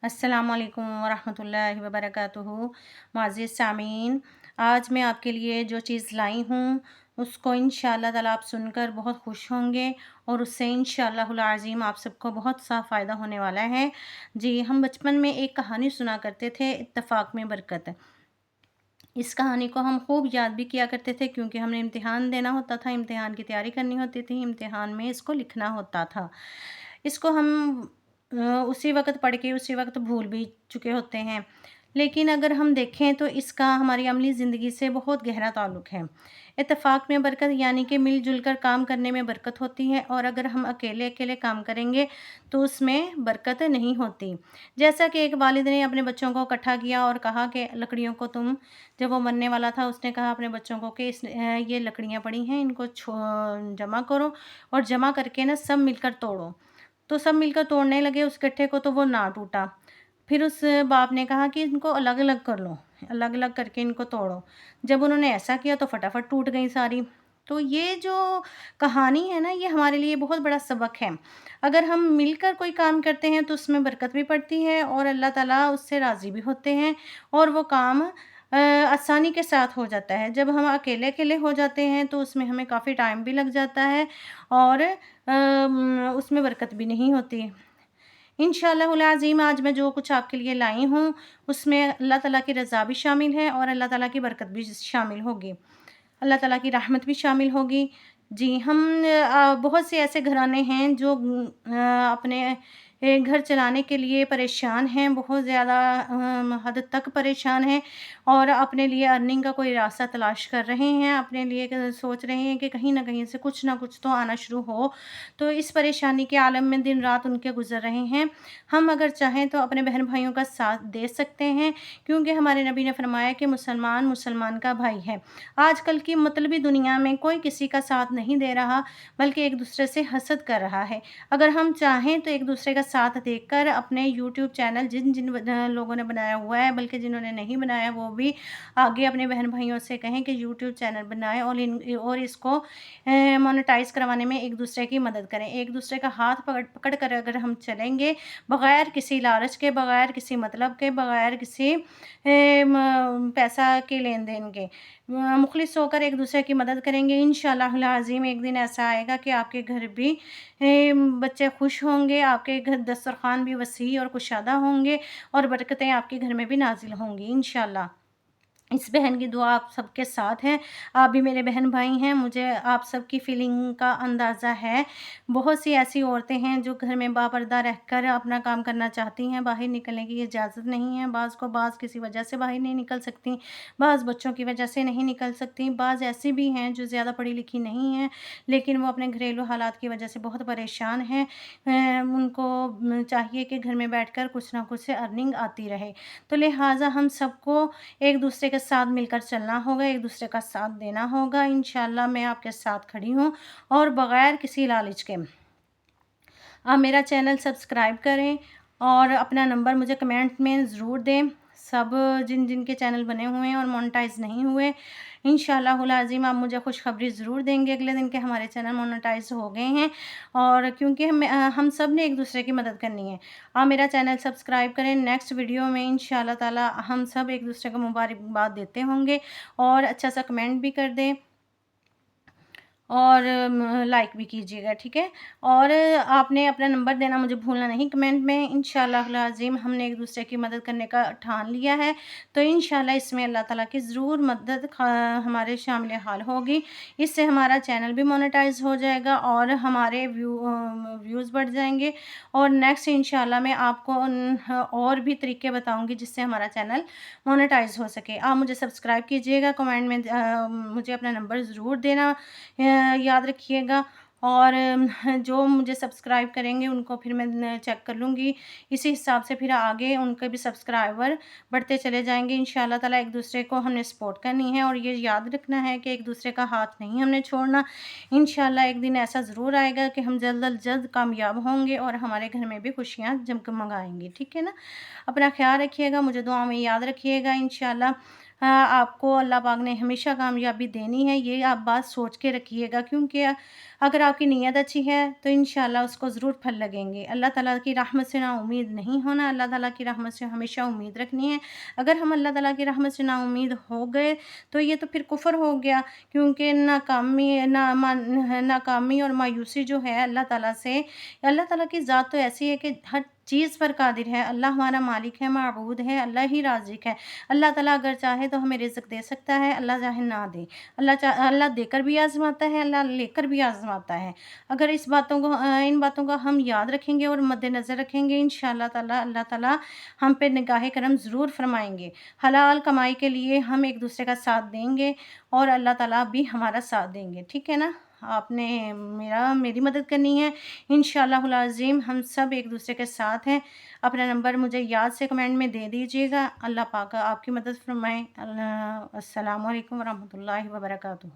अस्सलाम वालेकुम वरहमतुल्लाहि वबरकातुहू। मुअज़्ज़िज़ सामीन, आज मैं आपके लिए जो चीज़ लाई हूँ उसको इंशाअल्लाह ताला आप सुनकर बहुत खुश होंगे और उससे इंशाअल्लाहुल अज़ीम आप सबको बहुत सा फ़ायदा होने वाला है। जी, हम बचपन में एक कहानी सुना करते थे, इत्तेफ़ाक में बरकत। इस कहानी को हम खूब याद भी किया करते थे क्योंकि हमें इम्तिहान देना होता था, इम्तिहान की तैयारी करनी होती थी, इम्तिहान में इसको लिखना होता था। इसको हम उसी वक़्त पढ़ के उसी वक़्त भूल भी चुके होते हैं। लेकिन अगर हम देखें तो इसका हमारी अमली ज़िंदगी से बहुत गहरा ताल्लुक़ है। इत्तेफ़ाक में बरकत यानी कि मिल-जुल कर काम करने में बरकत होती है और अगर हम अकेले-अकेले काम करेंगे तो उसमें बरकत नहीं होती। जैसा कि एक वालिद ने अपने बच्चों को इकट्ठा किया और कहा कि लकड़ियों को तुम, जब वो मरने वाला था उसने कहा अपने बच्चों को कि ये लकड़ियाँ पड़ी हैं, इनको जमा करो और जमा करके ना सब मिलकर तोड़ो। तो सब मिलकर तोड़ने लगे उस गट्ठे को तो वो ना टूटा। फिर उस बाप ने कहा कि इनको अलग-अलग कर लो, अलग-अलग करके इनको तोड़ो। जब उन्होंने ऐसा किया तो फटाफट टूट गई सारी। तो ये जो कहानी है ना, ये हमारे लिए बहुत बड़ा सबक है। अगर हम मिलकर कोई काम करते हैं तो उसमें बरकत भी पड़ती है और अल्लाह ताला उससे राज़ी भी होते हैं और वो काम आसानी के साथ हो जाता है। जब हम अकेले-अकेले हो जाते हैं तो उसमें हमें काफ़ी टाइम भी लग जाता है और उसमें बरकत भी नहीं होती। इंशाअल्लाहुल अज़ीम आज मैं जो कुछ आपके लिए लाई हूँ, उसमें अल्लाह ताला की रज़ा भी शामिल है और अल्लाह ताला की बरकत भी शामिल होगी। अल्लाह ताला की रहमत भी शामिल होगी। जी, हम बहुत से ऐसे घराने हैं जो अपने घर चलाने के लिए परेशान हैं, बहुत ज़्यादा हद तक परेशान हैं और अपने लिए अर्निंग का कोई रास्ता तलाश कर रहे हैं, अपने लिए सोच रहे हैं कि कहीं न कहीं से कुछ ना कुछ तो आना शुरू हो। तो इस परेशानी के आलम में दिन-रात उनके गुज़र रहे हैं। हम अगर चाहें तो अपने बहन-भाइयों का साथ दे सकते हैं क्योंकि हमारे नबी ने फरमाया कि मुसलमान मुसलमान का भाई है। आजकल की मतलबी दुनिया में कोई किसी का साथ नहीं दे रहा, बल्कि एक-दूसरे से हसद कर रहा है। अगर हम चाहें तो एक-दूसरे का साथ देकर अपने यूट्यूब चैनल जिन-जिन लोगों ने बनाया हुआ है, बल्कि जिन्होंने नहीं बनाया वो भी आगे अपने बहन-भाइयों से कहें कि यूट्यूब चैनल बनाएँ और इसको मोनेटाइज़ करवाने में एक-दूसरे की मदद करें। एक-दूसरे का हाथ पकड़ पकड़ कर अगर हम चलेंगे, बगैर किसी लालच के, बगैर किसी मतलब के, बगैर किसी पैसा के लेन-देन के, मुख़लिस होकर एक-दूसरे की मदद करेंगे, इंशाअल्लाहुल अज़ीम एक दिन ऐसा आएगा कि आपके घर भी बच्चे खुश होंगे, आपके घर दस्तरख़्वान भी वसी और कुशादा होंगे और बरकतें आपके घर में भी नाज़िल होंगी इंशाअल्लाह। इस बहन की दुआ आप सबके साथ है। आप भी मेरे बहन-भाई हैं, मुझे आप सबकी फ़ीलिंग का अंदाज़ा है। बहुत सी ऐसी औरतें हैं जो घर में बापर्दा रहकर अपना काम करना चाहती हैं, बाहर निकलने की इजाज़त नहीं है। बाज़ किसी वजह से बाहर नहीं निकल सकती, बाज़ बच्चों की वजह से नहीं निकल सकती, बाज़ ऐसी भी हैं जो ज़्यादा पढ़ी-लिखी नहीं हैं, लेकिन वो अपने घरेलू हालात की वजह से बहुत परेशान हैं। उनको चाहिए कि घर में बैठकर कुछ ना कुछ अर्निंग आती रहे। तो लिहाज़ा हम सबको एक-दूसरे के साथ मिलकर चलना होगा, एक-दूसरे का साथ देना होगा। इंशाअल्लाह मैं आपके साथ खड़ी हूँ और बग़ैर किसी लालच के। आप मेरा चैनल सब्सक्राइब करें और अपना नंबर मुझे कमेंट में ज़रूर दें। सब जिन-जिन के चैनल बने हुए हैं और मोनेटाइज़ नहीं हुए, इंशाअल्लाहुल अज़ीम आप मुझे खुशखबरी ज़रूर देंगे अगले दिन कि हमारे चैनल मोनेटाइज़ हो गए हैं और क्योंकि हम सब ने एक-दूसरे की मदद करनी है। आप मेरा चैनल सब्सक्राइब करें, नेक्स्ट वीडियो में इंशाअल्लाह ताला हम सब एक-दूसरे को मुबारकबाद देते होंगे और अच्छा-सा कमेंट भी कर दें और लाइक भी कीजिएगा, ठीक है? और आपने अपना नंबर देना मुझे भूलना नहीं कमेंट में। इंशाअल्लाहुल अज़ीम हमने एक-दूसरे की मदद करने का ठान लिया है, तो इंशाअल्लाह इसमें अल्लाह ताला की ज़रूर मदद हमारे शामिल हाल होगी। इससे हमारा चैनल भी मोनेटाइज़ हो जाएगा और हमारे व्यूज़ बढ़ जाएँगे और नेक्स्ट इंशाअल्लाह मैं आपको और भी तरीके बताऊँगी जिससे हमारा चैनल मोनेटाइज़ हो सके। आप मुझे सब्सक्राइब कीजिएगा, कमेंट में मुझे अपना नंबर ज़रूर देना याद रखिएगा और जो मुझे सब्सक्राइब करेंगे उनको फिर मैं चेक कर लूँगी। इसी हिसाब से फिर आगे उनके भी सब्सक्राइबर बढ़ते चले जाएँगे इंशाअल्लाह ताला। एक-दूसरे को हमने सपोर्ट करनी है और ये याद रखना है कि एक-दूसरे का हाथ नहीं हमने छोड़ना। इंशाअल्लाह एक दिन ऐसा ज़रूर आएगा कि हम जल्द अज़ जल्द कामयाब होंगे और हमारे घर में भी खुशियाँ जगमगाएँगी, ठीक है ना? अपना ख़्याल रखिएगा, मुझे दुआ में याद रखिएगा इंशाअल्लाह। आपको अल्लाह पाक ने हमेशा कामयाबी देनी है, ये आप बात सोच के रखिएगा क्योंकि اگر آپ کی نیت اچھی ہے تو انشاءاللہ اس کو ضرور پھل لگیں گے۔ اللہ تعالیٰ کی رحمت سے نا امید نہیں ہونا، اللہ تعالیٰ کی رحمت سے ہمیشہ امید رکھنی ہے۔ اگر ہم اللہ تعالیٰ کی رحمت سے نا امید ہو گئے تو یہ تو پھر کفر ہو گیا، کیونکہ ناکامی اور مایوسی جو ہے اللہ تعالیٰ سے، اللہ تعالیٰ کی ذات تو ایسی ہے کہ ہر چیز پر قادر ہے۔ اللہ ہمارا مالک ہے، معبود ہے، اللہ ہی رازق ہے۔ اللہ تعالیٰ اگر چاہے تو ہمیں رزق دے سکتا ہے، اللہ چاہے نہ دے۔ اللہ دے کر بھی آزماتا ہے، اللہ لے کر بھی آزماتا ہے۔ اگر ان باتوں کو ہم یاد رکھیں گے اور مد نظر رکھیں گے، انشاءاللہ تعالیٰ اللہ تعالیٰ ہم پہ نگاہ کرم ضرور فرمائیں گے۔ حلال کمائی کے لیے ہم ایک دوسرے کا ساتھ دیں گے اور اللہ تعالیٰ بھی ہمارا ساتھ دیں گے، ٹھیک ہے نا؟ آپ نے میری مدد کرنی ہے، انشاءاللہ العظیم ہم سب ایک دوسرے کے ساتھ ہیں۔ اپنا نمبر مجھے یاد سے کمنٹ میں دے دیجیے گا۔ اللہ پاک آپ کی مدد فرمائے۔ السلام علیکم ورحمۃ اللہ وبرکاتہ۔